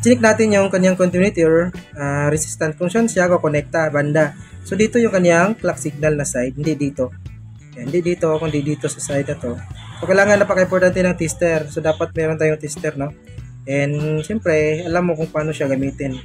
chinik natin yung kanyang continuity or resistance kung saan siya kukonekta banda. So dito yung kanyang clock signal na side, hindi dito. Yan, hindi dito, kundi dito sa side na to. So kailangan napaka-importante ng tester. So dapat meron tayong tester, no? And siyempre, alam mo kung paano siya gamitin.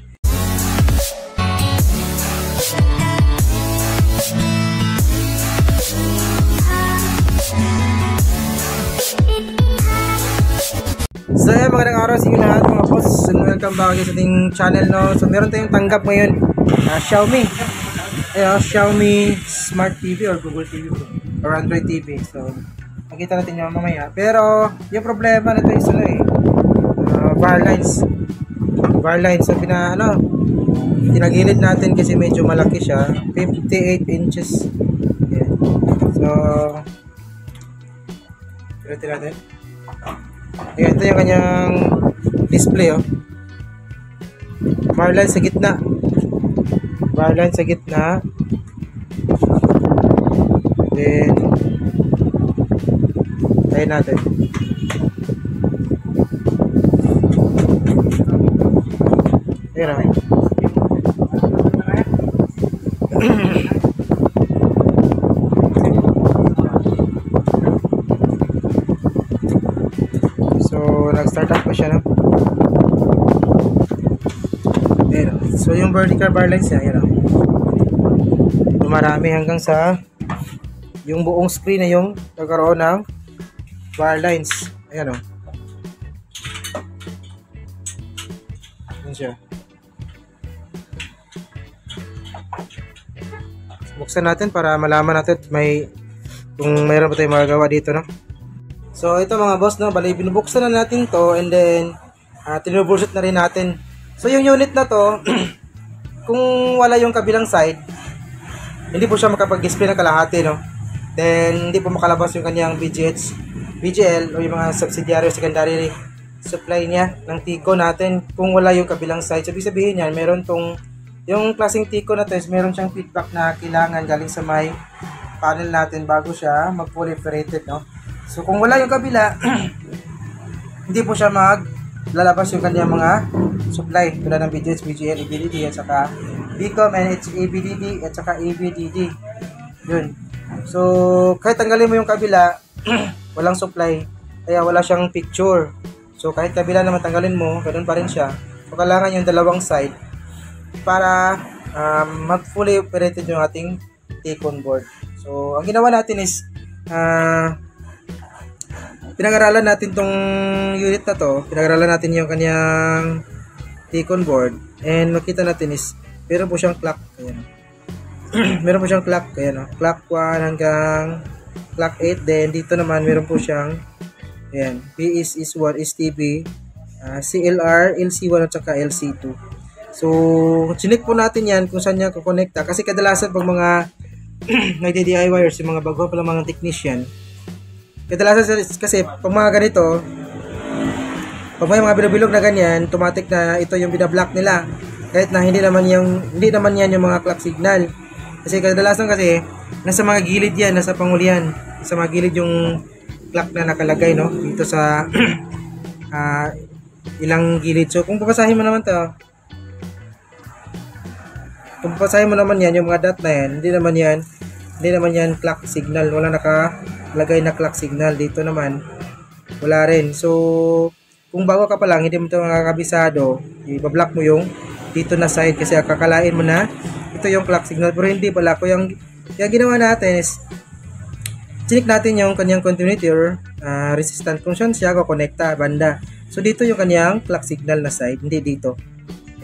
So yan, magandang araw sa inyo lahat mga boss. So, welcome back sa ating channel, no? So meron tayong tanggap ngayon, Xiaomi. Xiaomi Smart TV or Google TV or Android TV. So makita natin yung mamaya. Pero yung problema nito is bar lines. So tinagilid natin kasi medyo malaki siya, 58 inches. Yeah. So ito natin. Ayan, ito yung kanyang display, oh. Bar line sa gitna. Then tayo natin. Ayan, oh. So nag-start up pa siya, no? Ayan, oh. So yung vertical bar lines niya, ayan, oh. Marami hanggang sa yung buong screen na yung nagkaroon ng bar lines. Ayan, oh. Ayan siya. Buksan natin para malaman natin kung mayroon pa tayong magagawa dito, no? So ito mga boss, no, bali binubuksan na natin to and then tinubulsot na rin natin. So yung unit na to kung wala yung kabilang side, hindi po siya makapag-display ng kalahati, no? Then hindi po makalabas yung kanyang BGL o yung mga subsidiary o secondary supply niya ng Tico natin kung wala yung kabilang side. So ibig sabihin yan, meron yung klaseng Tico na to is meron siyang feedback na kailangan galing sa may panel natin bago siya mag-proliferated, no? So kung wala yung kabila hindi po siya lalabas yung kanyang mga supply tulad ng BGH, BGL, ABDD at saka BCOM, NH, ABDD at saka ABDD. Yun. So kahit tanggalin mo yung kabila walang supply, kaya wala siyang picture. So kahit kabila naman tanggalin mo, ganoon pa rin siya. So kailangan yung dalawang side para mag-fully operated yung ating T-Con board. So ang ginawa natin is pinag-aralan natin tong unit na to. Pinag-aralan natin yung kanyang T-Con board and makita natin is meron po siyang clock. Ayan. Meron po siyang clock. Ayan, oh. Clock 1 hanggang clock 8. Then dito naman meron po siyang ayan, PS is 1 STB, CLR, LC1 at saka LC2. So chinik po natin yan kung saan niya kukonekta kasi kadalasan pag mga nagdi-DIY yung mga bago pa lang mga technician, kadalasan kasi pag mga ganito, pag may mga bilog-bilog na ganyan, automatic na ito yung binablock nila. Kahit na hindi naman yan yung mga clock signal. Kasi kadalasan kasi nasa mga gilid yan, nasa pangulian. Sa mga gilid yung clock na nakalagay, no? Dito sa ilang gilid. So kung papasahin mo naman to, yan, yung mga dot na yan, hindi naman yan clock signal. Wala nakalagay na clock signal. Dito naman wala rin. So kung bago ka pa lang, hindi mo ito makakabisado, i-block mo yung dito na side kasi kakalain mo na ito yung clock signal, pero hindi pala. Yung ginawa natin is chinik natin yung kanyang continuity or resistance kung saan siya kukonekta banda. So dito yung kanyang clock signal na side, hindi dito.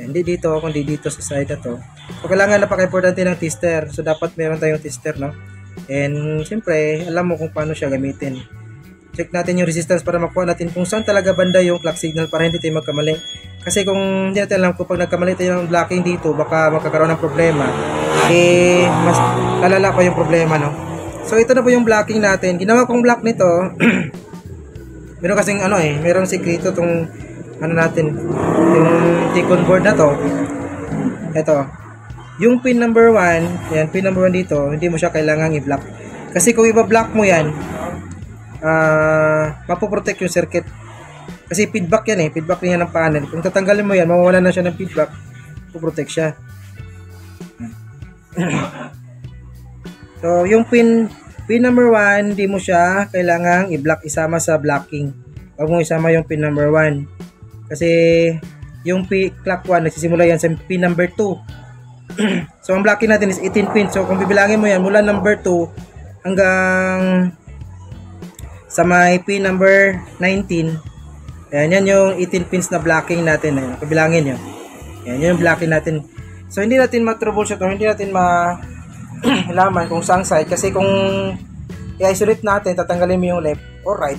Yan, hindi dito, kundi dito sa side na to. So kailangan napaka-importante ng tester. So dapat meron tayong tester, no? And siyempre, alam mo kung paano siya gamitin. Check natin yung resistance para makuha natin kung saan talaga banda yung clock signal para hindi tayo magkamali. Kasi kung hindi natin alam kung pag nagkamali tayo ng blocking dito, baka magkakaroon ng problema. Mas lalala pa yung problema, no? So ito na po yung blocking natin. Ginawa kong block nito. Meron kasing merong sekreto tong natin, yung T-Con board na to. Ito. Yung pin number 1, yan, pin number 1 dito, hindi mo siya kailangang i-block. Kasi kung i-block mo yan, mapoprotect yung circuit. Kasi feedback yan feedback niya ng panel. Kung tatanggalin mo yan, mawawala na siya ng feedback, puprotect siya. So, yung pin number 1, di mo siya kailangang i-block, isama sa blocking. Huwag mo isama yung pin number 1. Kasi yung clock 1, nagsisimula yan sa pin number 2. So, ang blocking natin is 18 pins. So, kung bibilangin mo yan, mula number 2 hanggang sa may pin number 19, yan yung 18 pins na blocking natin. Ayan, kabilangin nyo. Yan yung blocking natin. So, hindi natin ma-troubleshoot o hindi natin malaman kung saan side. Kasi kung i-isolate natin, tatanggalin mo yung left or right,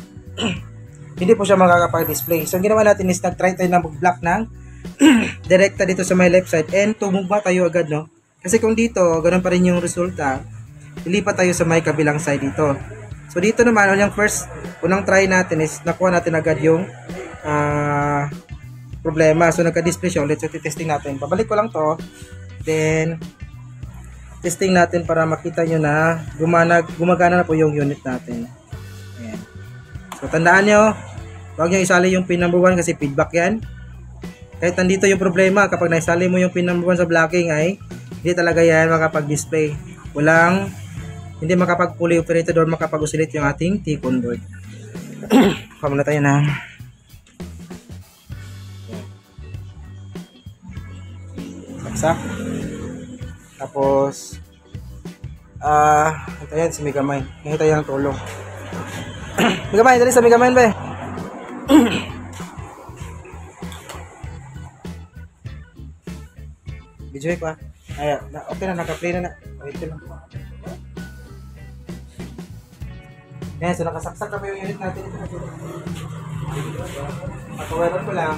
hindi po siya makakapag-display. So, ang ginawa natin is nag-try tayo na mag-block ng direkta dito sa may left side and tumugma tayo agad, no? Kasi kung dito, ganun pa rin yung resulta, ilipat tayo sa may kabilang side dito. So, dito naman, yung unang try natin is nakuha natin agad yung problema. So, nagka-display siya ulit. So, testing natin. Babalik ko lang to. Then, testing natin para makita nyo na gumagana na po yung unit natin. Ayan. So, tandaan nyo, huwag nyo isali yung pin number 1 kasi feedback yan. Kahit nandito yung problema, kapag naisali mo yung pin number 1 sa blocking ay hindi talaga yan makapag-display. Hindi makapag-fully operated or makapag-oscillate yung ating T-con board. Kamuna tayo na. Saksak. Tapos, ito yan si Megamind. Nakita yan ang tulong. Megamind, dali sa Megamind ba eh. Video pa. Ay, okay na, naka-play na. Wait lang. Yan, so nakasaksak na pa yung unit natin. Patawaran ko lang.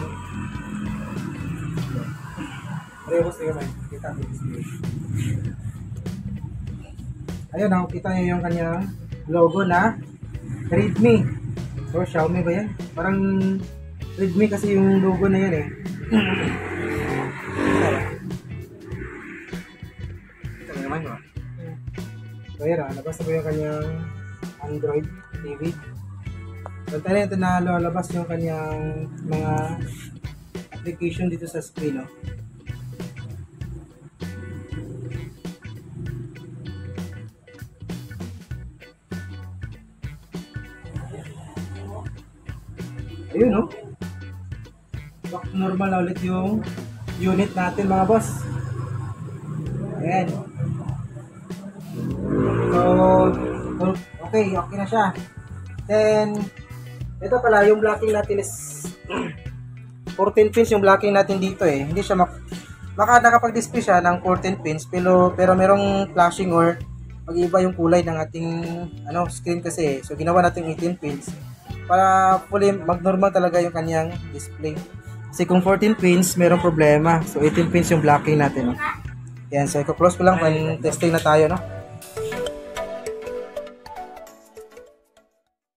Parehos na yun. Kita ang display. Ayun, nakikita nyo yung kanyang logo na Redmi. Or Xiaomi ba yan? Parang Redmi kasi yung logo na yan eh. Ito naman mo. So yan, labas na po yung kanyang Android TV. Pagka na ito na lalabas yung kanyang mga application dito sa screen. No? Ayun, no? Back to normal na ulit yung unit natin, mga boss. Ayan. So, okay na siya. Then, ito pala, yung blocking natin is 14 pins yung blocking natin dito eh. Hindi siya baka nakapag-display siya ng 14 pins, pero merong flashing or mag-iba yung kulay ng ating screen kasi. So, ginawa natin 18 pins. Para fully mag-normal talaga yung kanyang display. Kasi kung 14 pins, merong problema. So, 18 pins yung blocking natin. No? Yan, so i-close ko lang, testing na tayo. No?